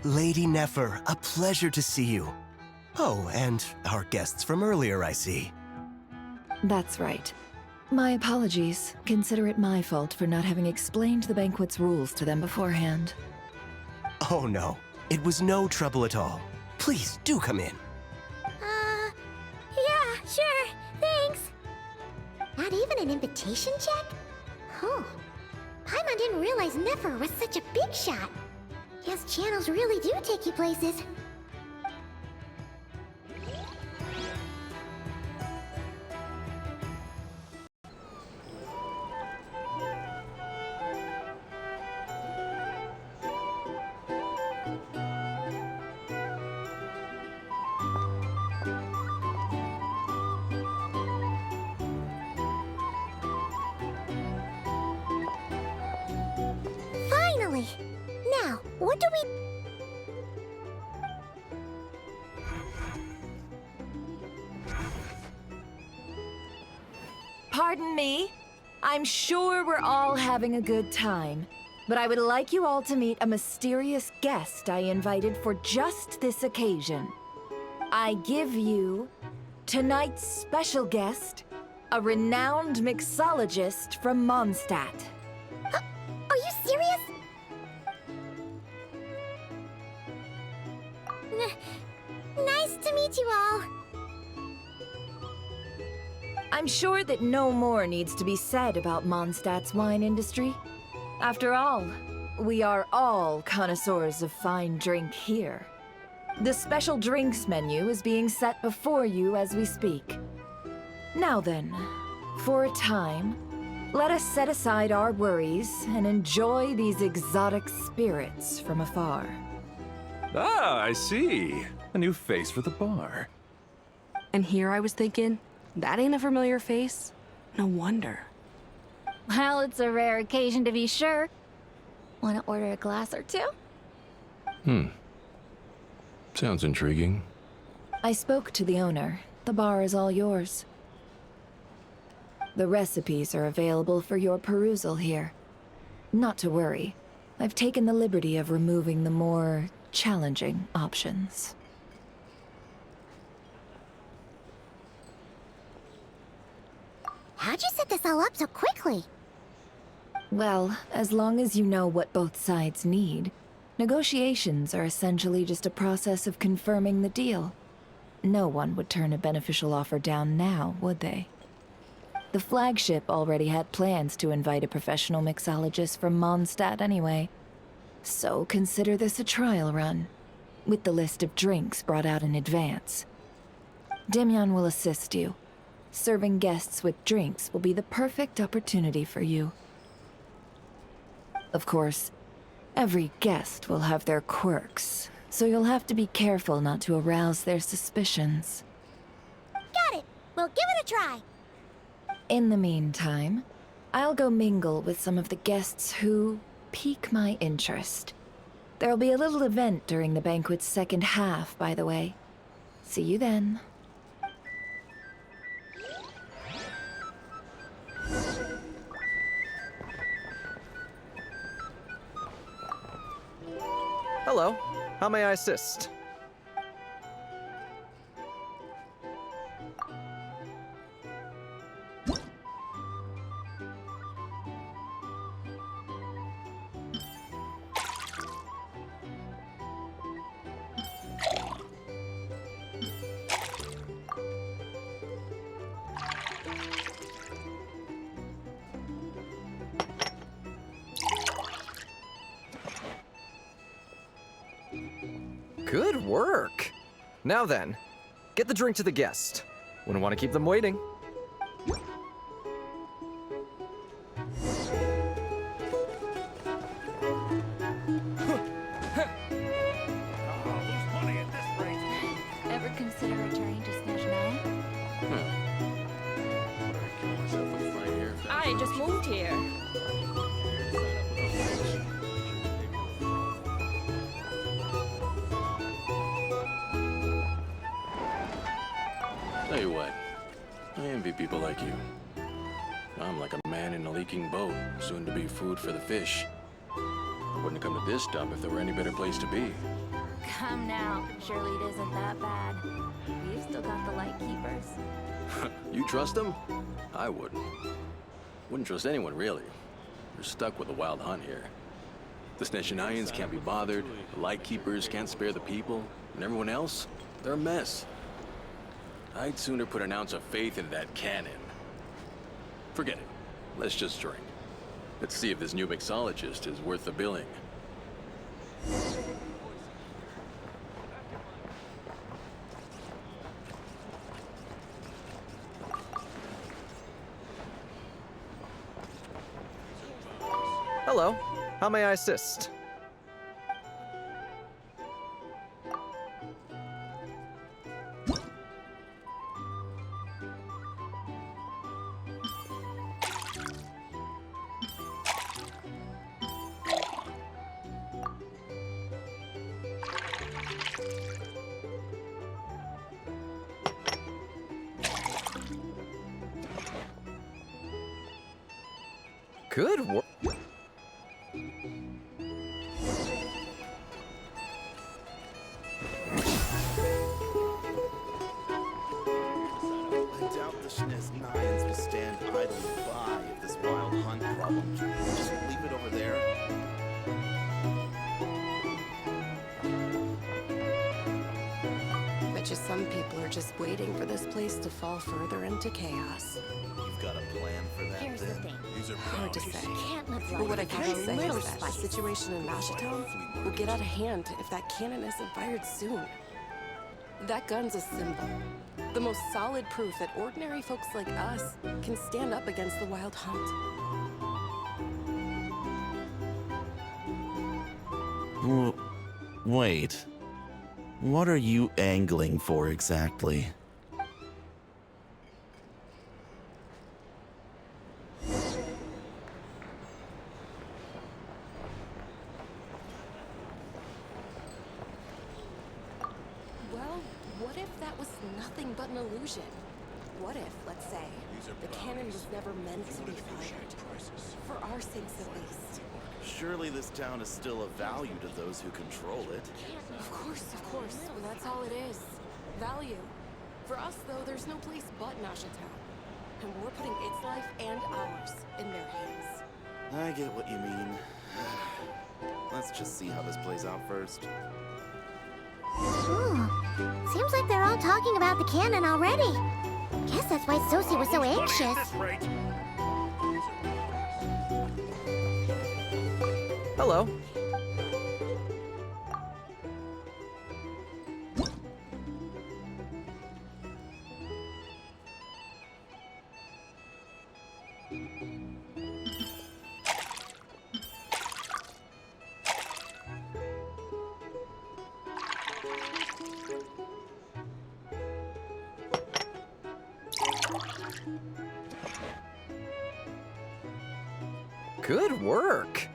Lady Nefer, a pleasure to see you. Oh, and our guests from earlier, I see. That's right. My apologies. Consider it my fault for not having explained the banquet's rules to them beforehand. Oh no, it was no trouble at all. Please, do come in. Yeah, sure, thanks. Not even an invitation check? Oh, Paimon didn't realize Nefer was such a big shot. His channels really do take you places. Finally! Now, what do we... Pardon me? I'm sure we're all having a good time, but I would like you all to meet a mysterious guest I invited for just this occasion. I give you tonight's special guest, a renowned mixologist from Mondstadt. Are you serious? Nice to meet you all. I'm sure that no more needs to be said about Mondstadt's wine industry. After all, we are all connoisseurs of fine drink here. The special drinks menu is being set before you as we speak. Now then, for a time, let us set aside our worries and enjoy these exotic spirits from afar. Ah, I see. A new face for the bar. And here I was thinking, that ain't a familiar face. No wonder. Well, it's a rare occasion to be sure. Want to order a glass or two? Sounds intriguing. I spoke to the owner. The bar is all yours. The recipes are available for your perusal here. Not to worry. I've taken the liberty of removing the more challenging options. How'd you set this all up so quickly? Well, as long as you know what both sides need, negotiations are essentially just a process of confirming the deal. No one would turn a beneficial offer down now, would they? The flagship already had plans to invite a professional mixologist from Mondstadt anyway. So consider this a trial run, with the list of drinks brought out in advance. Demyan will assist you. Serving guests with drinks will be the perfect opportunity for you. Of course, every guest will have their quirks, so you'll have to be careful not to arouse their suspicions. Got it! We'll give it a try! In the meantime, I'll go mingle with some of the guests who pique my interest. There'll be a little event during the banquet's second half, by the way. See you then. Hello. How may I assist? Good work! Now then, get the drink to the guest. Wouldn't want to keep them waiting. Ever consider returning to Snezhnaya? I just moved here. Tell you what, I envy people like you. I'm like a man in a leaking boat, soon to be food for the fish. I wouldn't have come to this dump if there were any better place to be. Come now, surely it isn't that bad. We've still got the light keepers. You trust them? I wouldn't. Wouldn't trust anyone, really. You're stuck with the Wild Hunt here. The Snezhnayans can't be bothered, the Lightkeepers can't spare the people, and everyone else, they're a mess. I'd sooner put an ounce of faith in that cannon. Forget it. Let's just drink. Let's see if this new mixologist is worth the billing. Hello. How may I assist? Good work. I doubt the Snezhnayans will stand idly by if this Wild Hunt problem just leave it over there. Bet you some people are just waiting for this place to fall further into chaos. You've got a plan for that Here's the then? thing. These are Hard to say. Can't live But what I life can without a say little is that the spice. situation in Mashatown will get out of hand if that cannon isn't fired soon. That gun's a symbol. The most solid proof that ordinary folks like us can stand up against the Wild Hunt. Wait. What are you angling for exactly? Well, what if that was nothing but an illusion? What if, let's say, the cannon was never meant to be fired? For our sakes at least. Surely this town is still of value to those who control it. Of course, and that's all it is. Value. For us, though, there's no place but Nashatown. And we're putting its life and ours in their hands. I get what you mean. Let's just see how this plays out first. Ooh. Seems like they're all talking about the cannon already. Guess that's why Sosie was so anxious. Hello. Good work.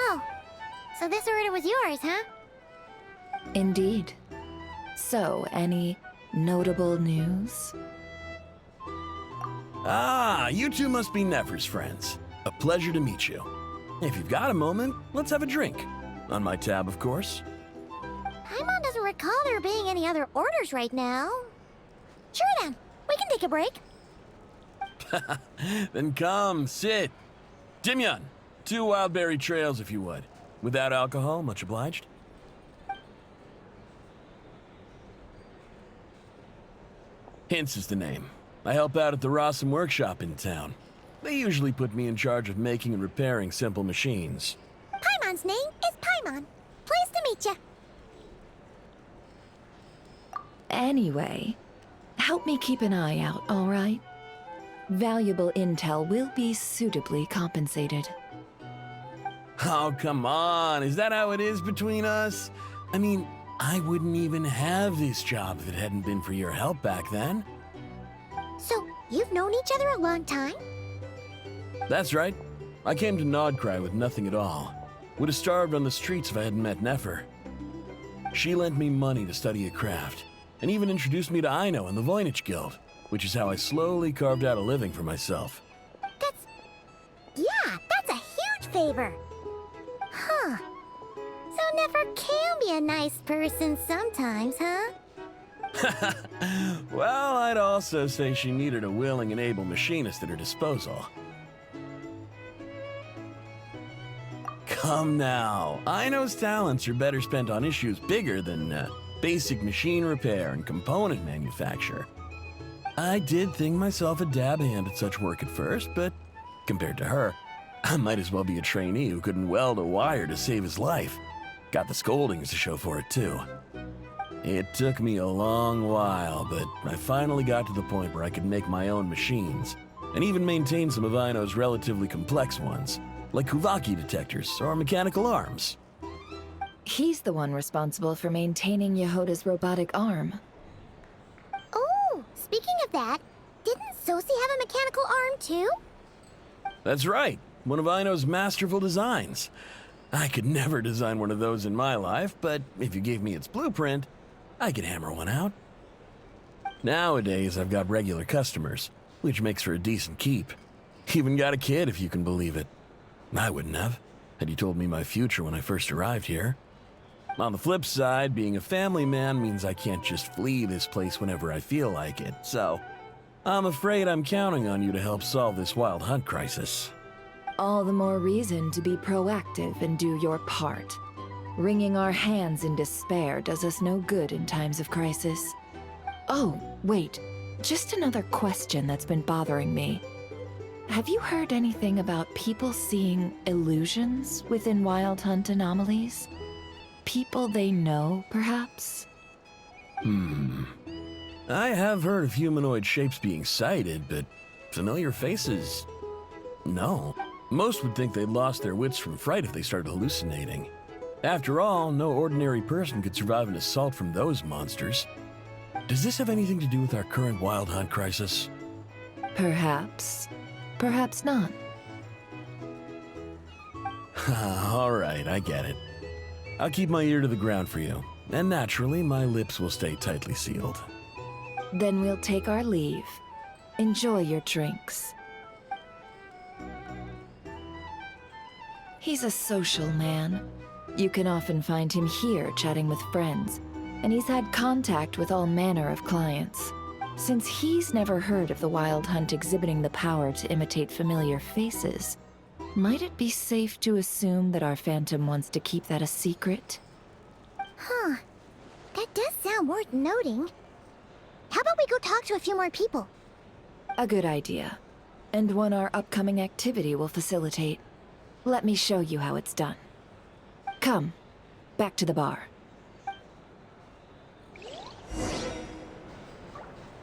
Oh, so this order was yours, huh? Indeed. So, any notable news? Ah, you two must be Nefer's friends. A pleasure to meet you. If you've got a moment, let's have a drink. On my tab, of course. Paimon doesn't recall there being any other orders right now. Sure then, we can take a break. Then come, sit. Dimyon, 2 wildberry trails if you would. Without alcohol, much obliged. Hints is the name. I help out at the Rossum workshop in town. They usually put me in charge of making and repairing simple machines. Paimon's name is Paimon. Pleased to meet ya. Anyway, help me keep an eye out, all right? Valuable intel will be suitably compensated. Oh, come on. Is that how it is between us? I mean, I wouldn't even have this job if it hadn't been for your help back then. So, you've known each other a long time? That's right. I came to Nodcry with nothing at all. Would have starved on the streets if I hadn't met Nefer. She lent me money to study a craft, and even introduced me to Aino and the Voynich Guild, which is how I slowly carved out a living for myself. That's a huge favor. Huh. So Nefer can be a nice person sometimes, huh? Well, I'd also say she needed a willing and able machinist at her disposal. Come now, Aino's talents are better spent on issues bigger than basic machine repair and component manufacture. I did think myself a dab hand at such work at first, but compared to her, I might as well be a trainee who couldn't weld a wire to save his life. Got the scoldings to show for it, too. It took me a long while, but I finally got to the point where I could make my own machines, and even maintain some of Aino's relatively complex ones, like Kuvaki detectors or mechanical arms. He's the one responsible for maintaining Yehoda's robotic arm. Oh, speaking of that, didn't Sosi have a mechanical arm too? That's right, one of Aino's masterful designs. I could never design one of those in my life, but if you gave me its blueprint, I could hammer one out. Nowadays, I've got regular customers, which makes for a decent keep. Even got a kid, if you can believe it. I wouldn't have, had you told me my future when I first arrived here. On the flip side, being a family man means I can't just flee this place whenever I feel like it, so I'm afraid I'm counting on you to help solve this wild hunt crisis. All the more reason to be proactive and do your part. Wringing our hands in despair does us no good in times of crisis. Oh, wait. Just another question that's been bothering me. Have you heard anything about people seeing illusions within Wild Hunt anomalies? People they know, perhaps? I have heard of humanoid shapes being sighted, but familiar faces? No. Most would think they'd lost their wits from fright if they started hallucinating. After all, no ordinary person could survive an assault from those monsters. Does this have anything to do with our current Wild Hunt crisis? Perhaps. Perhaps not. All right, I get it. I'll keep my ear to the ground for you, and naturally, my lips will stay tightly sealed. Then we'll take our leave. Enjoy your drinks. He's a social man. You can often find him here chatting with friends, and he's had contact with all manner of clients. Since he's never heard of the Wild Hunt exhibiting the power to imitate familiar faces, might it be safe to assume that our Phantom wants to keep that a secret? Huh. That does sound worth noting. How about we go talk to a few more people? A good idea. And one our upcoming activity will facilitate. Let me show you how it's done. Come, back to the bar.